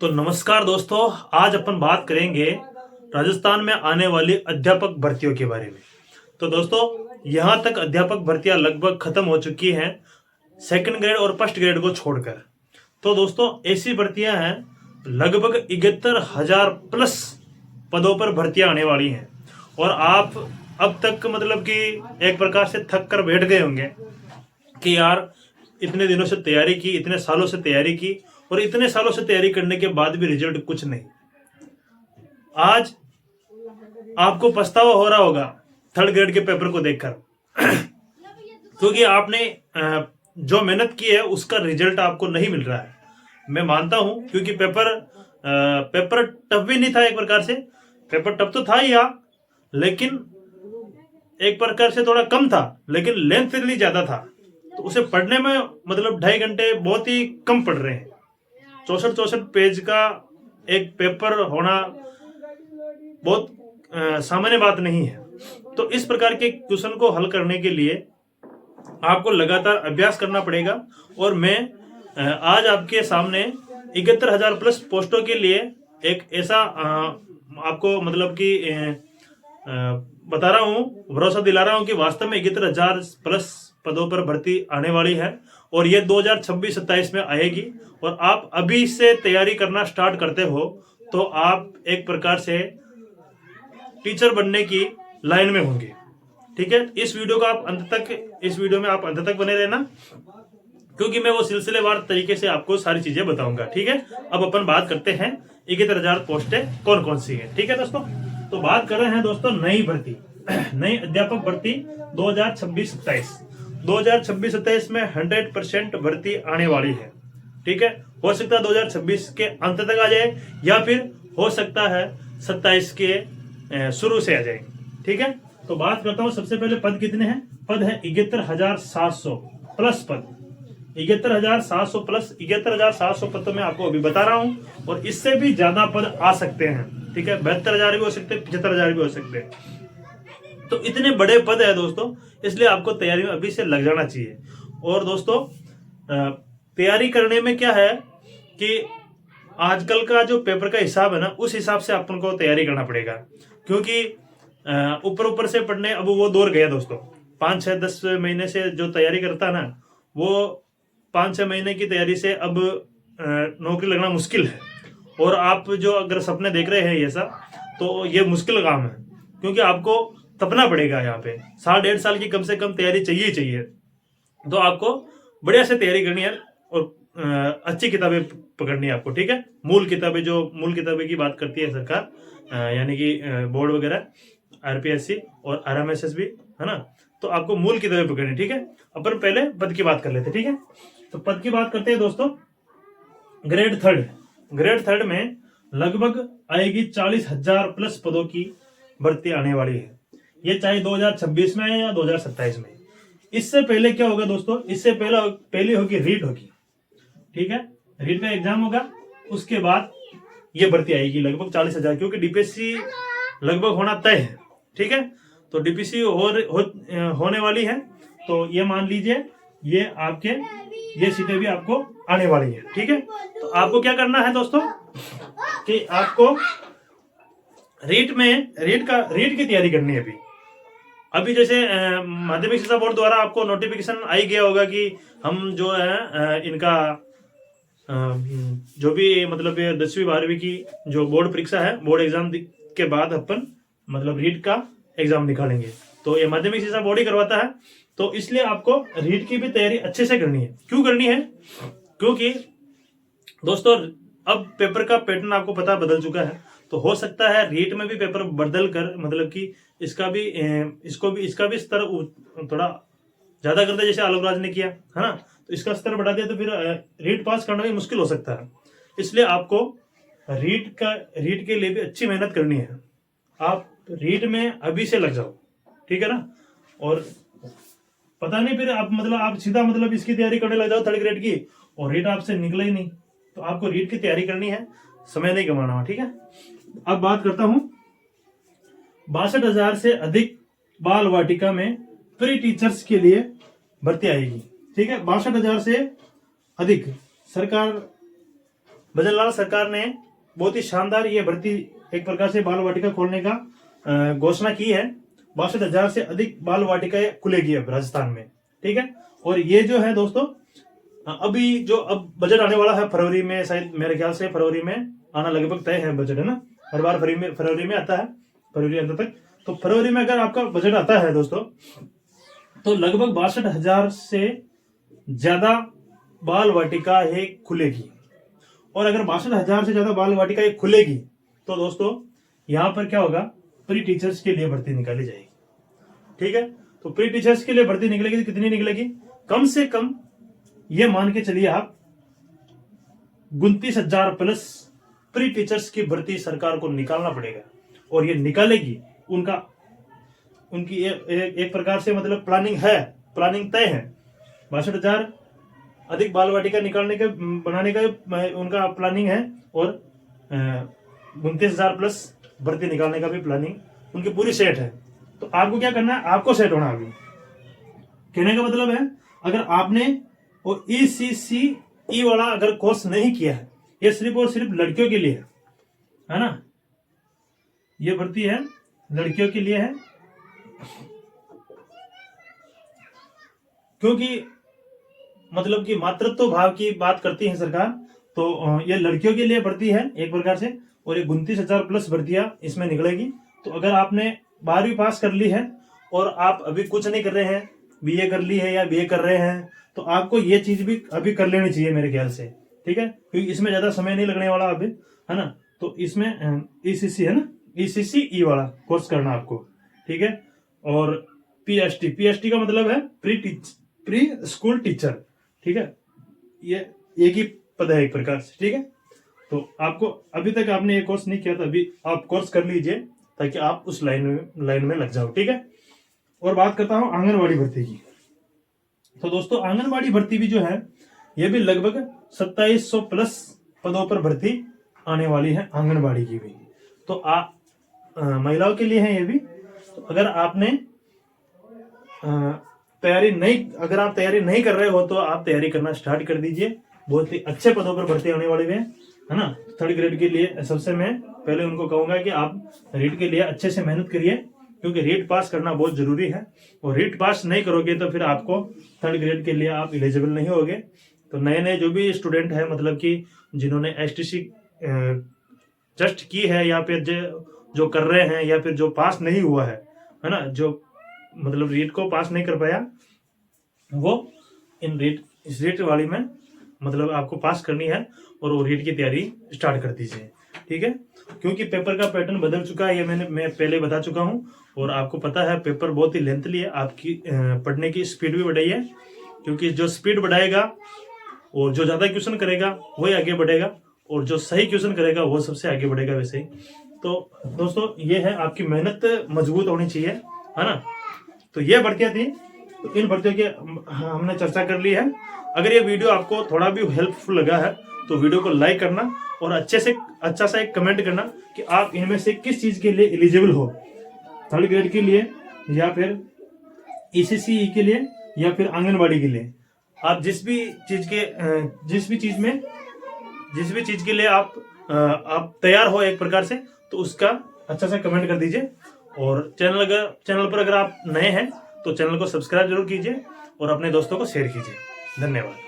तो नमस्कार दोस्तों, आज अपन बात करेंगे राजस्थान में आने वाली अध्यापक भर्तियों के बारे में। तो दोस्तों, यहाँ तक अध्यापक भर्तियां लगभग खत्म हो चुकी हैं, सेकंड ग्रेड और फर्स्ट ग्रेड को छोड़कर। तो दोस्तों, ऐसी भर्तियां हैं, लगभग 71,000 प्लस पदों पर भर्तियां आने वाली हैं। और आप अब तक मतलब कि एक प्रकार से थक कर बैठ गए होंगे कि यार इतने दिनों से तैयारी की, इतने सालों से तैयारी की और इतने सालों से तैयारी करने के बाद भी रिजल्ट कुछ नहीं। आज आपको पछतावा हो रहा होगा थर्ड ग्रेड के पेपर को देखकर क्योंकि आपने जो मेहनत की है उसका रिजल्ट आपको नहीं मिल रहा है। मैं मानता हूं, क्योंकि पेपर टफ भी नहीं था। एक प्रकार से पेपर टफ तो था ही, लेकिन एक प्रकार से थोड़ा कम था, लेकिन लेंथ ज्यादा था। तो उसे पढ़ने में मतलब 2.5 घंटे बहुत ही कम पढ़ रहे हैं। 64 पेज का एक पेपर होना बहुत सामान्य बात नहीं है। तो इस प्रकार के क्वेश्चन को हल करने के लिए आपको लगातार अभ्यास करना पड़ेगा। और मैं आज आपके सामने 71,000 प्लस पोस्टों के लिए एक ऐसा आपको मतलब कि बता रहा हूँ, भरोसा दिला रहा हूँ कि वास्तव में 71,000 प्लस पदों पर भर्ती आने वाली है और ये 2026-27 में आएगी। और आप अभी से तैयारी करना स्टार्ट करते हो तो आप एक प्रकार से टीचर बनने की लाइन में होंगे। ठीक है, इस वीडियो में आप अंत तक बने रहना, क्योंकि मैं वो सिलसिलेवार तरीके से आपको सारी चीजें बताऊंगा। ठीक है, अब अपन बात करते हैं 71,000 पोस्टें कौन कौन सी है। ठीक है दोस्तों, तो बात कर रहे हैं दोस्तों नई भर्ती नई अध्यापक भर्ती 2026-27 में 100% भर्ती आने वाली है। ठीक है, हो सकता है 2026 के अंत तक आ जाए या फिर हो सकता है 27 के शुरू से आ जाए। ठीक है, तो बात करता हूं सबसे पहले पद कितने हैं। पद है 71,700 प्लस पद। 71,700 प्लस 71,700 पद तो मैं आपको अभी बता रहा हूं, और इससे भी ज्यादा पद आ सकते हैं। ठीक है, 72,000 भी हो सकते हैं, 75,000 भी हो सकते हैं। तो इतने बड़े पद है दोस्तों, इसलिए आपको तैयारी में अभी से लग जाना चाहिए। और दोस्तों, तैयारी करने में क्या है कि आजकल का जो पेपर का हिसाब है ना, उस हिसाब से अपन को तैयारी करना पड़ेगा। क्योंकि ऊपर ऊपर से पढ़ने अब वो दौर गया दोस्तों। 5-6-10 महीने से जो तैयारी करता ना, वो 5-6 महीने की तैयारी से अब नौकरी लगना मुश्किल है। और आप जो अगर सपने देख रहे हैं ये सब, तो ये मुश्किल काम है, क्योंकि आपको तपना पड़ेगा। यहाँ पे 1.5 साल की कम से कम तैयारी चाहिए। तो आपको बढ़िया से तैयारी करनी है और अच्छी किताबें पकड़नी है आपको। ठीक है, मूल किताबें की बात करती है सरकार, यानी कि बोर्ड वगैरह, आरपीएससी और आरएमएसएस भी, है ना। तो आपको मूल किताबें पकड़नी। ठीक है, अपन पहले पद की बात कर लेते। ठीक है, तो पद की बात करते हैं दोस्तों। ग्रेड थर्ड में लगभग आएगी 40,000 प्लस पदों की भर्ती आने वाली है। ये चाहे 2026 में है या 2027 में। इससे पहले क्या होगा दोस्तों, इससे पहले होगी रीट होगी। ठीक है, रीट का एग्जाम होगा, उसके बाद ये भर्ती आएगी लगभग 40,000, क्योंकि डीपीएससी लगभग होना तय है। ठीक है, तो डीपीएससी होने वाली है, तो ये मान लीजिए ये सीटें भी आपको आने वाली है। ठीक है, तो आपको क्या करना है दोस्तों कि आपको रीट की तैयारी करनी है। अभी जैसे माध्यमिक शिक्षा बोर्ड द्वारा आपको नोटिफिकेशन आ ही गया होगा कि हम जो है इनका जो भी मतलब 10वीं 12वीं की जो बोर्ड परीक्षा है, बोर्ड एग्जाम के बाद अपन मतलब रीट का एग्जाम निकालेंगे। तो ये माध्यमिक शिक्षा बोर्ड ही करवाता है, तो इसलिए आपको रीट की भी तैयारी अच्छे से करनी है। क्यों करनी है? क्योंकि दोस्तों अब पेपर का पैटर्न आपको पता बदल चुका है। तो हो सकता है रीट में भी पेपर बदल कर मतलब कि इसका भी स्तर थोड़ा ज्यादा कर दे, जैसे आलोक राज ने किया, है ना। तो इसका स्तर बढ़ा दिया तो फिर रीट पास करना भी मुश्किल हो सकता है। इसलिए आपको रीट के लिए भी अच्छी मेहनत करनी है। आप रीट में अभी से लग जाओ, ठीक है ना। और पता नहीं फिर आप सीधा इसकी तैयारी करने लग जाओ थर्ड ग्रेड की, और रीट आपसे निकला ही नहीं। तो आपको रीट की तैयारी करनी है, समय नहीं गंवाना। ठीक है, अब बात करता हूं 62,000 से अधिक बाल वाटिका में प्री टीचर्स के लिए भर्ती आएगी। ठीक है, 62,000 से अधिक सरकार भजनलाल सरकार ने बहुत ही शानदार ये भर्ती एक प्रकार से बाल वाटिका खोलने का घोषणा की है। 62,000 से अधिक बाल वाटिकाएं खुलेगी अब राजस्थान में, ठीक है। और ये जो है दोस्तों अभी जो अब बजट आने वाला है फरवरी में, शायद मेरे ख्याल से फरवरी में आना लगभग तय है बजट, है ना। हर बार फरवरी में आता है, फरवरी अंत तक। तो फरवरी में अगर आपका बजट आता है दोस्तों तो लगभग 62,000 से ज्यादा बाल वाटिकाएं खुलेगी। और अगर 62,000 से ज्यादा बाल वाटिकाएं खुलेगी तो दोस्तों यहाँ पर क्या होगा, प्री टीचर्स के लिए भर्ती निकाली जाएगी, ठीक है। तो प्री टीचर्स के लिए भर्ती निकलेगी तो कितनी निकलेगी, कम से कम ये मान के चलिए आप 29,000 प्लस प्री टीचर्स की भर्ती सरकार को निकालना पड़ेगा। और ये निकालेगी, उनकी एक प्रकार से मतलब प्लानिंग है, प्लानिंग तय है। 62,000 अधिक बाल वाटिका निकालने के बनाने का उनका प्लानिंग है, और 29,000 प्लस भर्ती निकालने का भी प्लानिंग उनकी पूरी सेट है। तो आपको क्या करना है, आपको सेट होना। अभी कहने का मतलब है अगर आपने वो ECCE वाला अगर कोर्स नहीं किया है, ये सिर्फ और सिर्फ लड़कियों के लिए है ना, ये भर्ती है लड़कियों के लिए है, क्योंकि मतलब कि मातृत्व भाव की बात करती है सरकार। तो ये लड़कियों के लिए भर्ती है एक प्रकार से, और ये 29,000 प्लस भर्तियां इसमें निकलेगी। तो अगर आपने 12वीं पास कर ली है और आप अभी कुछ नहीं कर रहे हैं, BA कर ली है या BA कर रहे हैं, तो आपको ये चीज भी अभी कर लेनी चाहिए मेरे ख्याल से, ठीक है, क्योंकि इसमें ज्यादा समय नहीं लगने वाला अभी, है ना। तो इसमें ECC है ना, ECCE वाला कोर्स करना आपको, ठीक है। और PST का मतलब है प्री स्कूल टीचर, ठीक है। ये एक ही पद है एक प्रकार से, ठीक है। तो आपको अभी तक आपने ये कोर्स नहीं किया था, अभी आप कोर्स कर लीजिए ताकि आप उस लाइन में लग जाओ, ठीक है। और बात करता हूं आंगनबाड़ी भर्ती की। तो दोस्तों आंगनबाड़ी भर्ती भी जो है ये भी लगभग 2700 प्लस पदों पर भर्ती आने वाली है आंगनबाड़ी की भी। तो महिलाओं के लिए है ये भी। तो अगर आपने अगर आप तैयारी नहीं कर रहे हो तो आप तैयारी करना स्टार्ट कर दीजिए। बहुत ही अच्छे पदों पर भर्ती होने वाली है ना। 3rd ग्रेड के लिए सबसे मैं पहले उनको कहूंगा कि आप रीट के लिए अच्छे से मेहनत करिए, क्योंकि रीट पास करना बहुत जरूरी है। और रीट पास नहीं करोगे तो फिर आपको 3rd ग्रेड के लिए आप एलिजिबल नहीं होगे। तो नए जो भी स्टूडेंट है, मतलब कि जिन्होंने STC जस्ट की है या फिर जो कर रहे हैं या फिर जो पास नहीं हुआ है ना, जो मतलब रीट को पास नहीं कर पाया, वो इस रीट वाली में मतलब आपको पास करनी है और वो रीट की तैयारी स्टार्ट कर दीजिए, ठीक है। क्योंकि पेपर का पैटर्न बदल चुका है, ये मैं पहले बता चुका हूं। और आपको पता है पेपर बहुत ही लेंथली है, आपकी पढ़ने की स्पीड भी बढ़ाई है, क्योंकि जो स्पीड बढ़ाएगा और जो ज्यादा क्वेश्चन करेगा वही आगे बढ़ेगा, और जो सही क्वेश्चन करेगा वो सबसे आगे बढ़ेगा वैसे ही। तो दोस्तों ये है, आपकी मेहनत मजबूत होनी चाहिए, है ना। तो ये भर्तियां थी, तो इन भर्तियों की हमने चर्चा कर ली है। अगर ये वीडियो आपको थोड़ा भी हेल्पफुल लगा है तो वीडियो को लाइक करना और अच्छा सा एक कमेंट करना कि आप इनमें से किस चीज के लिए एलिजिबल हो, 3rd ग्रेड के लिए या फिर ECCE के लिए या फिर आंगनबाड़ी के लिए। आप जिस भी चीज के लिए आप तैयार हो एक प्रकार से, तो उसका अच्छा सा कमेंट कर दीजिए। और चैनल पर अगर आप नए हैं तो चैनल को सब्सक्राइब जरूर कीजिए और अपने दोस्तों को शेयर कीजिए। धन्यवाद।